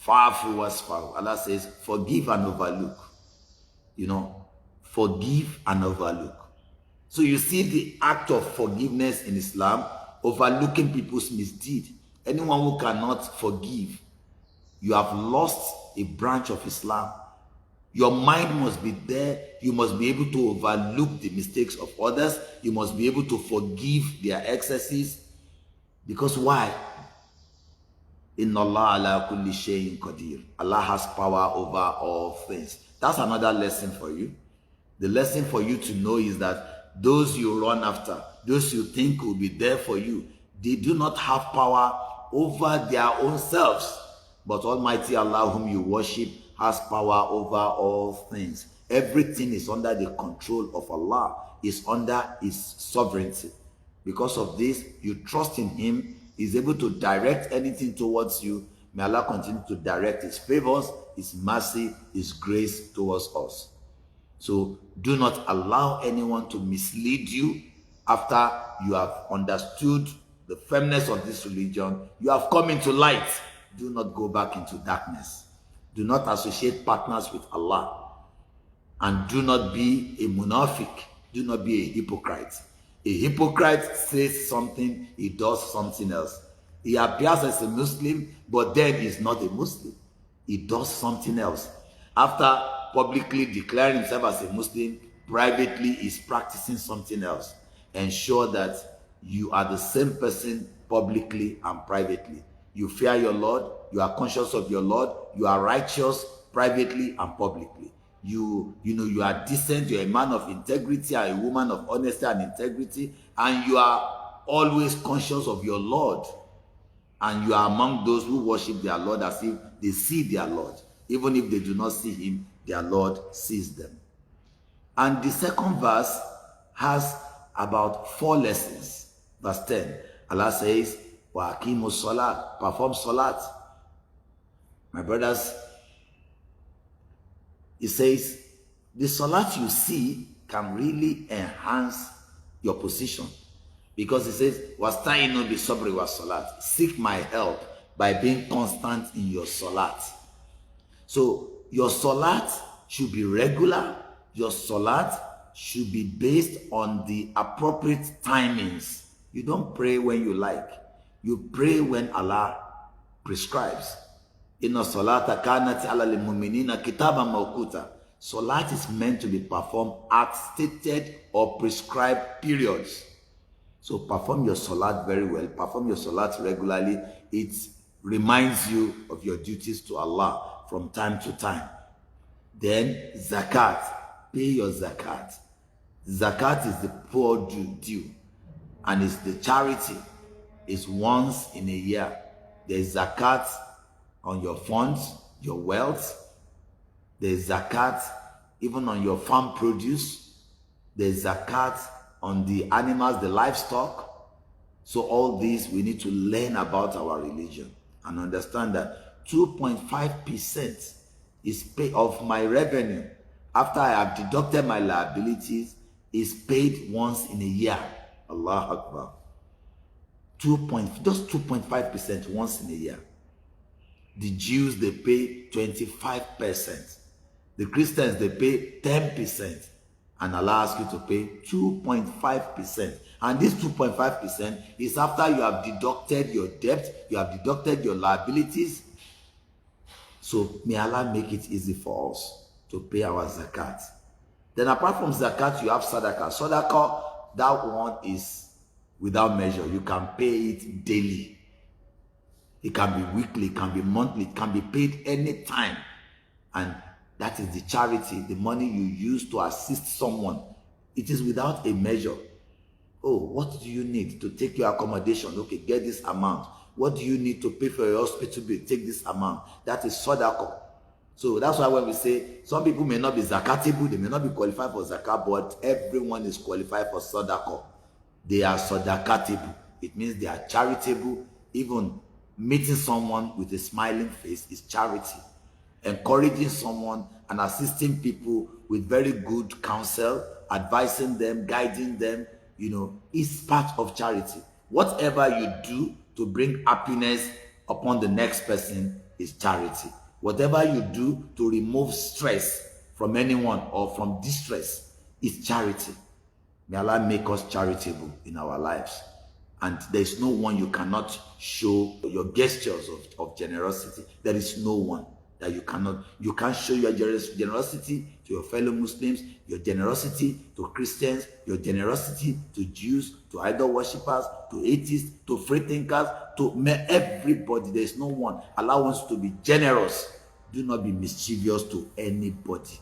Fa'fu wasfahu. Allah says, forgive and overlook. Forgive and overlook. So you see the act of forgiveness in Islam, overlooking people's misdeed. Anyone who cannot forgive, you have lost a branch of Islam. Your mind must be there. You must be able to overlook the mistakes of others. You must be able to forgive their excesses. Because why? Inna Allah ala kulli shay'in qadir. Allah has power over all things. That's another lesson for you. The lesson for you to know is that those you run after, those you think will be there for you, they do not have power over their own selves. But Almighty Allah, whom you worship, has power over all things. Everything is under the control of Allah, is under His sovereignty. Because of this, you trust in Him. He's able to direct anything towards you. May Allah continue to direct His favors, His mercy, His grace towards us. So do not allow anyone to mislead you after you have understood the firmness of this religion. You have come into light. Do not go back into darkness. Do not associate partners with Allah. And do not be a munafiq. Do not be a hypocrite. A hypocrite says something, he does something else. He appears as a Muslim, but then he's not a Muslim. He does something else. After publicly declaring himself as a Muslim, privately he's practicing something else. Ensure that you are the same person publicly and privately. You fear your Lord, you are conscious of your Lord, you are righteous privately and publicly. You are decent, you're a man of integrity, and a woman of honesty and integrity, and you are always conscious of your Lord. And you are among those who worship their Lord as if they see their Lord. Even if they do not see Him, their Lord sees them. And the second verse has about 4 lessons. Verse 10, Allah says, Wa aqimu salat, perform salat. My brothers, He says, the salat you see can really enhance your position. Because He says, Wasta'inu bi sabri wa salat. Seek my help by being constant in your salat. So your salat should be regular. Your salat should be based on the appropriate timings. You don't pray when you like. You pray when Allah prescribes. Inna salata kanat ala lil mu'minina kitaban mawquta. Salat is meant to be performed at stated or prescribed periods. So perform your salat very well. Perform your salat regularly. It reminds you of your duties to Allah from time to time. Then zakat. Pay your zakat. Zakat is the poor due. And it's the charity. It's once in a year. There's zakat on your funds, your wealth. There's zakat even on your farm produce. There's zakat on the animals, the livestock. So all these, we need to learn about our religion and understand that 2.5% is paid of my revenue after I have deducted my liabilities is paid once in a year. Allah Akbar. Just 2.5% once in a year. The Jews, they pay 25%. The Christians, they pay 10%. And Allah asks you to pay 2.5%. And this 2.5% is after you have deducted your debt, you have deducted your liabilities. So may Allah make it easy for us to pay our zakat. Then apart from zakat, you have sadaqah. Sadaqah, that one is without measure. You can pay it daily. It can be weekly, it can be monthly, it can be paid anytime. And that is the charity, the money you use to assist someone. It is without a measure. Oh, what do you need to take your accommodation? Okay, get this amount. What do you need to pay for your hospital bill? Take this amount. That is sadaqah. So that's why when we say some people may not be zakatable, they may not be qualified for zakat, but everyone is qualified for sadaqah. They are sadaqatable. It means they are charitable. Even meeting someone with a smiling face is charity. Encouraging someone and assisting people with very good counsel, advising them, guiding them, is part of charity. Whatever you do to bring happiness upon the next person is charity. Whatever you do to remove stress from anyone or from distress is charity. May Allah make us charitable in our lives. And there is no one you cannot show your gestures of generosity. There is no one that you can't show your generosity to your fellow Muslims, your generosity to Christians, your generosity to Jews, to idol worshippers, to atheists, to free thinkers, to everybody. There is no one. Allah wants to be generous. Do not be mischievous to anybody.